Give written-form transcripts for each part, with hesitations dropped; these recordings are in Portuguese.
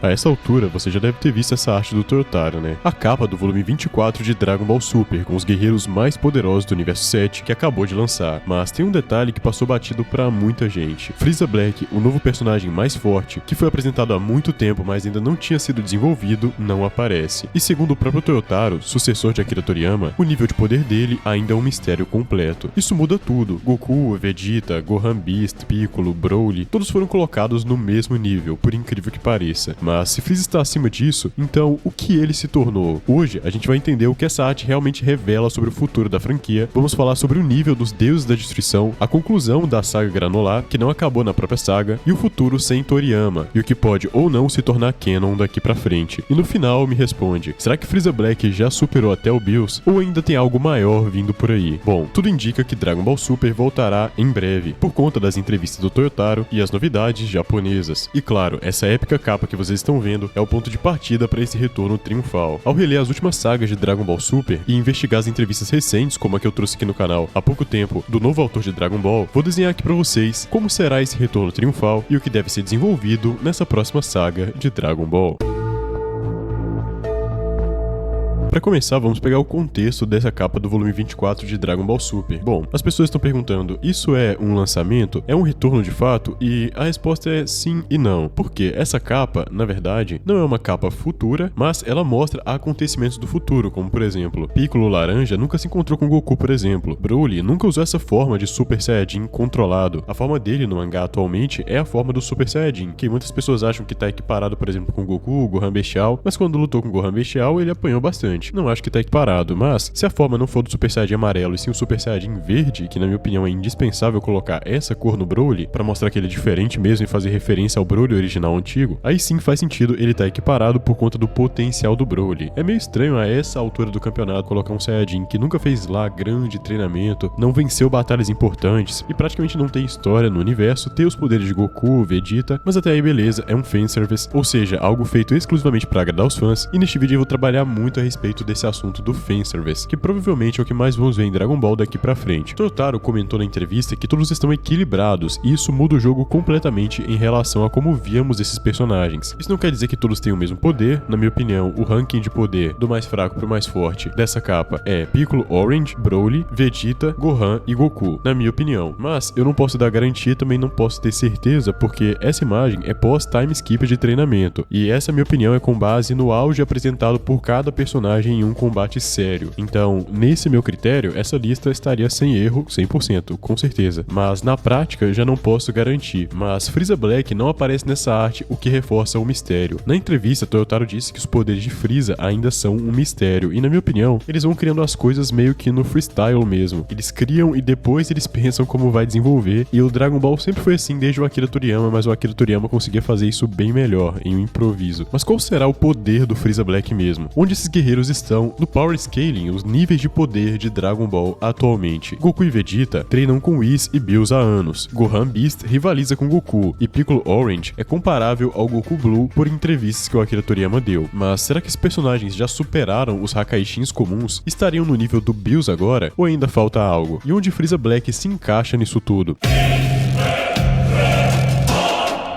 A essa altura, você já deve ter visto essa arte do Toyotaro, né? A capa do volume 24 de Dragon Ball Super, com os guerreiros mais poderosos do universo 7, que acabou de lançar. Mas tem um detalhe que passou batido pra muita gente. Frieza Black, o novo personagem mais forte, que foi apresentado há muito tempo, mas ainda não tinha sido desenvolvido, não aparece. E segundo o próprio Toyotaro, sucessor de Akira Toriyama, o nível de poder dele ainda é um mistério completo. Isso muda tudo. Goku, Vegeta, Gohan Beast, Piccolo, Broly, todos foram colocados no mesmo nível, por incrível que pareça. Mas se Freeza está acima disso, então o que ele se tornou? Hoje a gente vai entender o que essa arte realmente revela sobre o futuro da franquia, vamos falar sobre o nível dos deuses da destruição, a conclusão da saga granular, que não acabou na própria saga, e o futuro sem Toriyama, e o que pode ou não se tornar canon daqui pra frente. E no final me responde, será que Frieza Black já superou até o Bills, ou ainda tem algo maior vindo por aí? Bom, tudo indica que Dragon Ball Super voltará em breve, por conta das entrevistas do Toyotaro e as novidades japonesas. E claro, essa épica capa que vocês estão vendo é o ponto de partida para esse retorno triunfal. Ao reler as últimas sagas de Dragon Ball Super e investigar as entrevistas recentes, como a que eu trouxe aqui no canal há pouco tempo, do novo autor de Dragon Ball, vou desenhar aqui pra vocês como será esse retorno triunfal e o que deve ser desenvolvido nessa próxima saga de Dragon Ball. Para começar, vamos pegar o contexto dessa capa do volume 24 de Dragon Ball Super. Bom, as pessoas estão perguntando, isso é um lançamento? É um retorno de fato? E a resposta é sim e não. Porque essa capa, na verdade, não é uma capa futura, mas ela mostra acontecimentos do futuro, como por exemplo, Piccolo Laranja nunca se encontrou com Goku, por exemplo. Broly nunca usou essa forma de Super Saiyajin controlado. A forma dele no mangá atualmente é a forma do Super Saiyajin, que muitas pessoas acham que tá equiparado, por exemplo, com Goku, Gohan Bestial, mas quando lutou com Gohan Bestial, ele apanhou bastante. Não acho que tá equiparado, mas se a forma não for do Super Saiyajin amarelo e sim o Super Saiyajin verde, que na minha opinião é indispensável colocar essa cor no Broly, pra mostrar que ele é diferente mesmo e fazer referência ao Broly original antigo, aí sim faz sentido ele tá equiparado por conta do potencial do Broly. É meio estranho a essa altura do campeonato colocar um Saiyajin que nunca fez lá grande treinamento, não venceu batalhas importantes e praticamente não tem história no universo, ter os poderes de Goku, Vegeta, mas até aí beleza, é um fanservice, ou seja, algo feito exclusivamente pra agradar os fãs, e neste vídeo eu vou trabalhar muito a respeito desse assunto do fanservice, que provavelmente é o que mais vamos ver em Dragon Ball daqui pra frente. Toyotaro comentou na entrevista que todos estão equilibrados, e isso muda o jogo completamente em relação a como víamos esses personagens. Isso não quer dizer que todos têm o mesmo poder, na minha opinião, o ranking de poder do mais fraco pro mais forte dessa capa é Piccolo Orange, Broly, Vegeta, Gohan e Goku, na minha opinião. Mas eu não posso dar garantia, também não posso ter certeza, porque essa imagem é pós-time skip de treinamento, e essa minha opinião é com base no auge apresentado por cada personagem em um combate sério. Então, nesse meu critério, essa lista estaria sem erro, 100%, com certeza. Mas na prática, eu já não posso garantir. Mas Frieza Black não aparece nessa arte, o que reforça o mistério. Na entrevista, Toyotaro disse que os poderes de Frieza ainda são um mistério, e na minha opinião, eles vão criando as coisas meio que no freestyle mesmo. Eles criam e depois eles pensam como vai desenvolver, e o Dragon Ball sempre foi assim desde o Akira Toriyama, mas o Akira Toriyama conseguia fazer isso bem melhor, em um improviso. Mas qual será o poder do Frieza Black mesmo? Onde esses guerreiros estão no Power Scaling, os níveis de poder de Dragon Ball atualmente. Goku e Vegeta treinam com Whis e Bills há anos. Gohan Beast rivaliza com Goku, e Piccolo Orange é comparável ao Goku Blue por entrevistas que o Akira Toriyama deu. Mas será que esses personagens já superaram os Hakaishins comuns? Estariam no nível do Bills agora? Ou ainda falta algo? E onde Frieza Black se encaixa nisso tudo?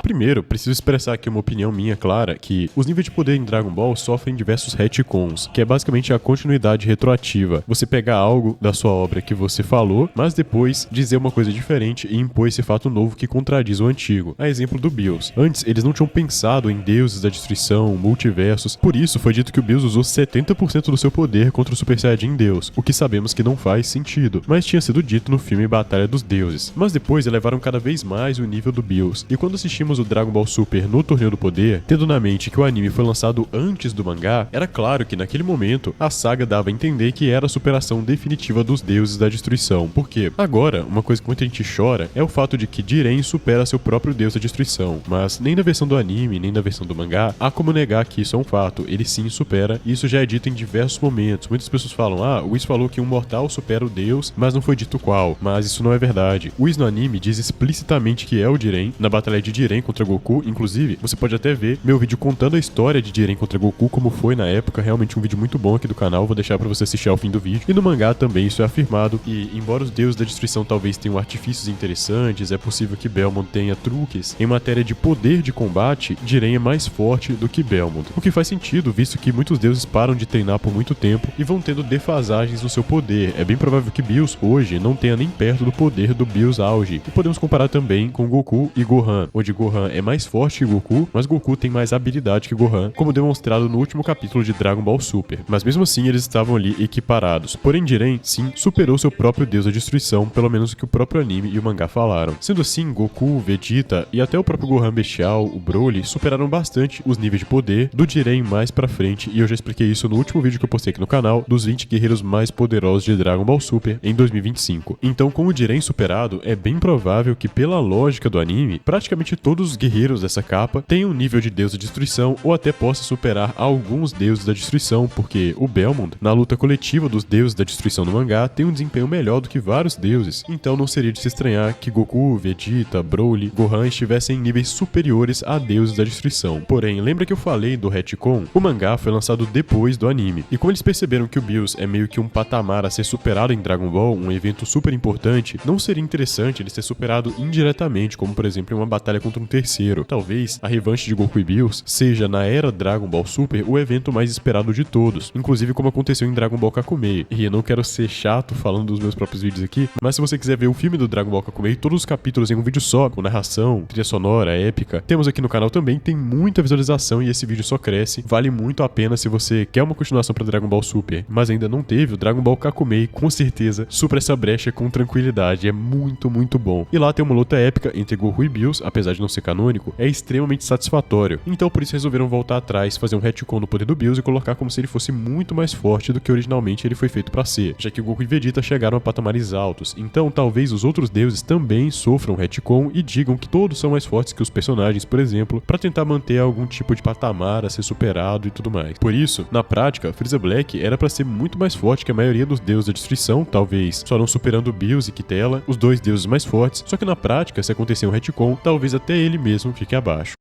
Primeiro, preciso expressar aqui uma opinião minha clara, que os níveis de poder em Dragon Ball sofrem diversos retcons, que é basicamente a continuidade retroativa. Você pegar algo da sua obra que você falou, mas depois dizer uma coisa diferente e impor esse fato novo que contradiz o antigo. A exemplo do Bills. Antes, eles não tinham pensado em deuses da destruição, multiversos, por isso foi dito que o Bills usou 70% do seu poder contra o Super Saiyajin Deus, o que sabemos que não faz sentido, mas tinha sido dito no filme Batalha dos Deuses. Mas depois elevaram cada vez mais o nível do Bills, e quando assistimos o Dragon Ball Super no Torneio do Poder, tendo na mente que o anime foi lançado antes do mangá, era claro que naquele momento a saga dava a entender que era a superação definitiva dos deuses da destruição. Por quê? Agora, uma coisa que muita gente chora é o fato de que Jiren supera seu próprio deus da destruição, mas nem na versão do anime, nem na versão do mangá, há como negar que isso é um fato. Ele sim supera, e isso já é dito em diversos momentos. Muitas pessoas falam, o Whis falou que um mortal supera o deus, mas não foi dito qual. Mas isso não é verdade. O Whis no anime diz explicitamente que é o Jiren, na batalha de Jiren contra contra Goku. Inclusive, você pode até ver meu vídeo contando a história de Jiren contra Goku, como foi na época. Realmente um vídeo muito bom aqui do canal, vou deixar pra você assistir ao fim do vídeo. E no mangá também isso é afirmado, e embora os deuses da destruição talvez tenham artifícios interessantes, é possível que Belmont tenha truques em matéria de poder de combate, Jiren é mais forte do que Belmont. O que faz sentido, visto que muitos deuses param de treinar por muito tempo e vão tendo defasagens no seu poder. É bem provável que Bills hoje não tenha nem perto do poder do Bills auge. E podemos comparar também com Goku e Gohan, onde Gohan é mais forte que Goku, mas Goku tem mais habilidade que Gohan, como demonstrado no último capítulo de Dragon Ball Super. Mas mesmo assim eles estavam ali equiparados. Porém Jiren, sim, superou seu próprio deus da destruição, pelo menos o que o próprio anime e o mangá falaram. Sendo assim, Goku, Vegeta e até o próprio Gohan Bestial, o Broly, superaram bastante os níveis de poder do Jiren mais pra frente, e eu já expliquei isso no último vídeo que eu postei aqui no canal, dos 20 guerreiros mais poderosos de Dragon Ball Super em 2025. Então, com o Jiren superado, é bem provável que, pela lógica do anime, praticamente todos os guerreiros dessa capa tenham um nível de deus da destruição ou até possa superar alguns deuses da destruição, porque o Belmont, na luta coletiva dos deuses da destruição no mangá, tem um desempenho melhor do que vários deuses, então não seria de se estranhar que Goku, Vegeta, Broly, Gohan estivessem em níveis superiores a deuses da destruição. Porém, lembra que eu falei do retcon? O mangá foi lançado depois do anime, e como eles perceberam que o Bills é meio que um patamar a ser superado em Dragon Ball, um evento super importante, não seria interessante ele ser superado indiretamente, como por exemplo em uma batalha contra um terceiro. Talvez a revanche de Goku e Bills seja, na era Dragon Ball Super, o evento mais esperado de todos, inclusive como aconteceu em Dragon Ball Kakumei. E eu não quero ser chato falando dos meus próprios vídeos aqui, mas se você quiser ver o filme do Dragon Ball Kakumei, todos os capítulos em um vídeo só, com narração, trilha sonora, épica, temos aqui no canal também, tem muita visualização e esse vídeo só cresce, vale muito a pena se você quer uma continuação para Dragon Ball Super, mas ainda não teve. O Dragon Ball Kakumei, com certeza, supera essa brecha com tranquilidade, é muito, muito bom. E lá tem uma luta épica entre Goku e Bills, apesar de não ser canônico, é extremamente satisfatório. Então por isso resolveram voltar atrás, fazer um retcon no poder do Bills e colocar como se ele fosse muito mais forte do que originalmente ele foi feito para ser, já que Goku e Vegeta chegaram a patamares altos. Então talvez os outros deuses também sofram retcon e digam que todos são mais fortes que os personagens, por exemplo, para tentar manter algum tipo de patamar a ser superado e tudo mais. Por isso, na prática, Frieza Black era para ser muito mais forte que a maioria dos deuses da destruição, talvez só não superando Bills e Kitela, os dois deuses mais fortes, só que na prática, se acontecer um retcon, talvez até ele mesmo fique abaixo.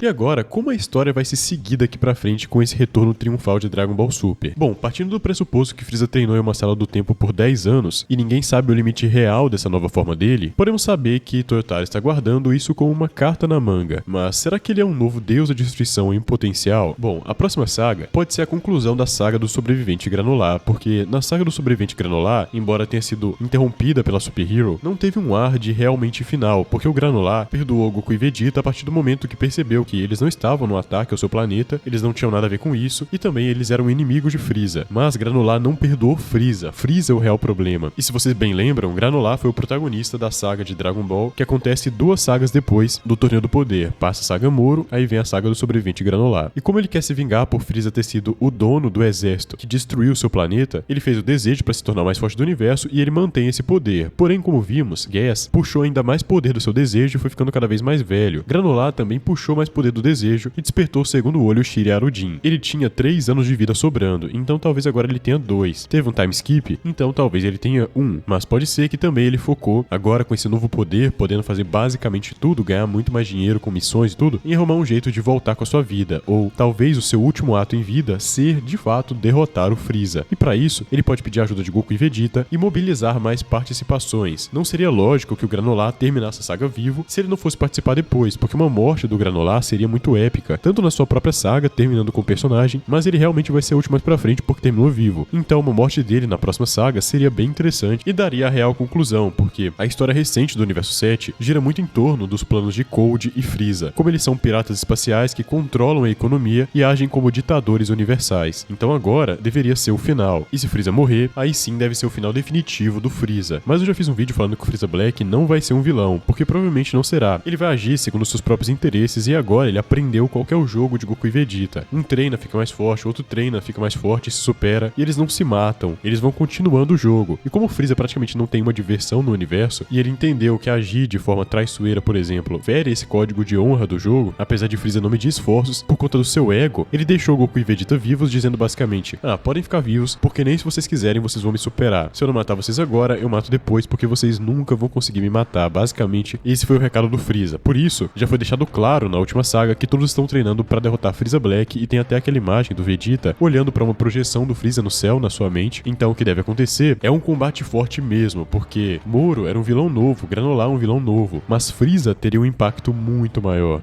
E agora, como a história vai se seguir daqui pra frente com esse retorno triunfal de Dragon Ball Super? Bom, partindo do pressuposto que Frieza treinou em uma sala do tempo por 10 anos e ninguém sabe o limite real dessa nova forma dele, podemos saber que Toyotaro está guardando isso como uma carta na manga. Mas será que ele é um novo deus da destruição em potencial? Bom, a próxima saga pode ser a conclusão da saga do sobrevivente granular, porque na saga do sobrevivente granular, embora tenha sido interrompida pela Super Hero, não teve um ar de realmente final, porque o granular perdoou Goku e Vegeta a partir do momento que percebeu que eles não estavam no ataque ao seu planeta, eles não tinham nada a ver com isso, e também eles eram inimigos de Frieza. Mas Granular não perdoou Frieza. Frieza é o real problema. E se vocês bem lembram, Granular foi o protagonista da saga de Dragon Ball, que acontece 2 sagas depois do Torneio do Poder. Passa a saga Moro, aí vem a saga do sobrevivente Granular. E como ele quer se vingar por Frieza ter sido o dono do exército que destruiu seu planeta, ele fez o desejo para se tornar o mais forte do universo e ele mantém esse poder. Porém, como vimos, Gas puxou ainda mais poder do seu desejo e foi ficando cada vez mais velho. Granular também puxou mais poder do desejo e despertou o segundo olho Shiri Arudin. Ele tinha 3 anos de vida sobrando, então talvez agora ele tenha 2. Teve um time skip, então talvez ele tenha 1. Mas pode ser que também ele focou, agora com esse novo poder, podendo fazer basicamente tudo, ganhar muito mais dinheiro com missões e tudo, e arrumar um jeito de voltar com a sua vida. Ou talvez o seu último ato em vida ser, de fato, derrotar o Frieza. E para isso, ele pode pedir a ajuda de Goku e Vegeta e mobilizar mais participações. Não seria lógico que o Granular terminasse a saga vivo se ele não fosse participar depois, porque uma morte do Granular seria muito épica, tanto na sua própria saga, terminando com o personagem, mas ele realmente vai ser útil mais pra frente porque terminou vivo. Então uma morte dele na próxima saga seria bem interessante e daria a real conclusão, porque a história recente do Universo 7 gira muito em torno dos planos de Cold e Frieza, como eles são piratas espaciais que controlam a economia e agem como ditadores universais. Então agora deveria ser o final, e se Frieza morrer, aí sim deve ser o final definitivo do Frieza. Mas eu já fiz um vídeo falando que o Frieza Black não vai ser um vilão, porque provavelmente não será. Ele vai agir segundo seus próprios interesses e agora agora ele aprendeu qual que é o jogo de Goku e Vegeta. Um treina, fica mais forte, outro treina, fica mais forte, se supera, e eles não se matam, eles vão continuando o jogo. E como o Freeza praticamente não tem uma diversão no universo, e ele entendeu que agir de forma traiçoeira, por exemplo, fere esse código de honra do jogo, apesar de Freeza não medir esforços, por conta do seu ego, ele deixou Goku e Vegeta vivos, dizendo basicamente: podem ficar vivos, porque nem se vocês quiserem vocês vão me superar. Se eu não matar vocês agora, eu mato depois, porque vocês nunca vão conseguir me matar. Basicamente, esse foi o recado do Freeza. Por isso, já foi deixado claro na última saga que todos estão treinando para derrotar Freeza Black, e tem até aquela imagem do Vegeta olhando para uma projeção do Freeza no céu na sua mente. Então o que deve acontecer é um combate forte mesmo, porque Moro era um vilão novo, Granolah um vilão novo, mas Freeza teria um impacto muito maior.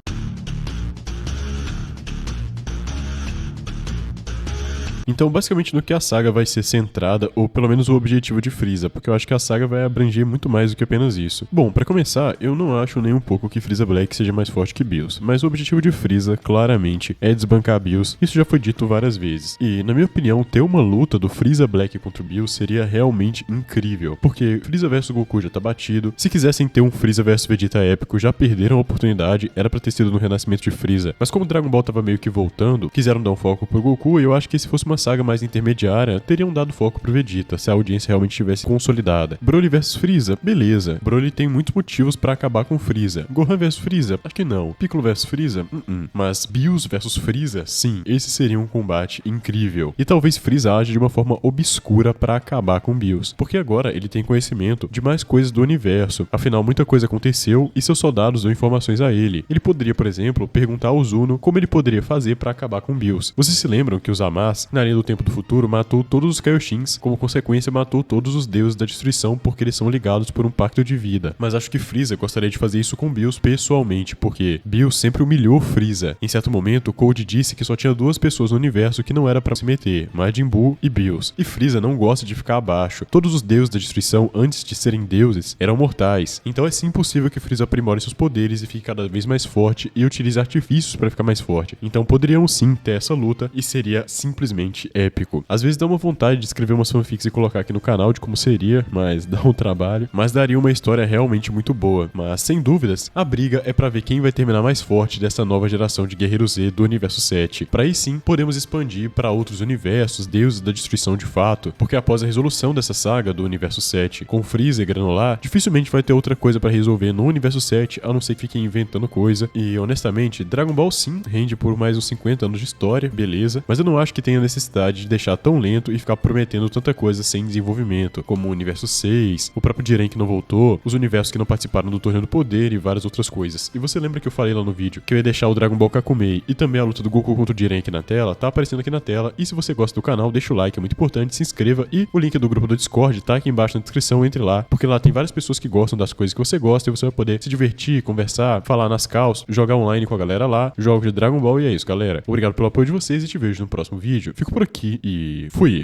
Então, basicamente, no que a saga vai ser centrada, ou pelo menos o objetivo de Freeza, porque eu acho que a saga vai abranger muito mais do que apenas isso. Bom, pra começar, eu não acho nem um pouco que Freeza Black seja mais forte que Bills, mas o objetivo de Freeza, claramente, é desbancar Bills. Isso já foi dito várias vezes. E, na minha opinião, ter uma luta do Freeza Black contra o Bills seria realmente incrível, porque Freeza vs Goku já tá batido. Se quisessem ter um Freeza vs Vegeta épico, já perderam a oportunidade, era pra ter sido no renascimento de Freeza. Mas como Dragon Ball tava meio que voltando, quiseram dar um foco pro Goku, e eu acho que se fosse uma saga mais intermediária, teriam dado foco pro Vegeta, se a audiência realmente tivesse consolidada. Broly vs Freeza, beleza. Broly tem muitos motivos pra acabar com Freeza. Gohan vs Freeza, acho que não. Piccolo vs Freeza, Mas Bills vs Freeza, sim. Esse seria um combate incrível. E talvez Freeza age de uma forma obscura pra acabar com Bills, porque agora ele tem conhecimento de mais coisas do universo. Afinal, muita coisa aconteceu e seus soldados dão informações a ele. Ele poderia, por exemplo, perguntar ao Zuno como ele poderia fazer pra acabar com Bills. Vocês se lembram que os Zamas, na linha do tempo do futuro, matou todos os Kaioshins, como consequência matou todos os deuses da destruição, porque eles são ligados por um pacto de vida. Mas acho que Freeza gostaria de fazer isso com Bills pessoalmente, porque Bills sempre humilhou Freeza. Em certo momento, Code disse que só tinha duas pessoas no universo que não era pra se meter, Majin Buu e Bills. E Freeza não gosta de ficar abaixo. Todos os deuses da destruição, antes de serem deuses, eram mortais. Então é sim possível que Freeza aprimore seus poderes e fique cada vez mais forte e utilize artifícios pra ficar mais forte. Então poderiam sim ter essa luta e seria simplesmente épico. Às vezes dá uma vontade de escrever umas fanfics e colocar aqui no canal de como seria, mas dá um trabalho. Mas daria uma história realmente muito boa. Mas, sem dúvidas, a briga é pra ver quem vai terminar mais forte dessa nova geração de Guerreiro Z do Universo 7. Pra aí sim, podemos expandir pra outros universos, deuses da destruição de fato, porque após a resolução dessa saga do Universo 7, com Freeza e Granolah, dificilmente vai ter outra coisa pra resolver no Universo 7, a não ser que fiquem inventando coisa. E, honestamente, Dragon Ball sim rende por mais uns 50 anos de história, beleza, mas eu não acho que tenha necessidade de deixar tão lento e ficar prometendo tanta coisa sem desenvolvimento, como o Universo 6, o próprio Jiren que não voltou, os universos que não participaram do Torneio do Poder e várias outras coisas. E você lembra que eu falei lá no vídeo que eu ia deixar o Dragon Ball Kakumei e também a luta do Goku contra o Jiren aqui na tela? Tá aparecendo aqui na tela, e se você gosta do canal, deixa o like, é muito importante, se inscreva, e o link do grupo do Discord tá aqui embaixo na descrição, entre lá, porque lá tem várias pessoas que gostam das coisas que você gosta, e você vai poder se divertir, conversar, falar nas calls, jogar online com a galera lá, jogos de Dragon Ball, e é isso, galera. Obrigado pelo apoio de vocês e te vejo no próximo vídeo. Fico por aqui e fui!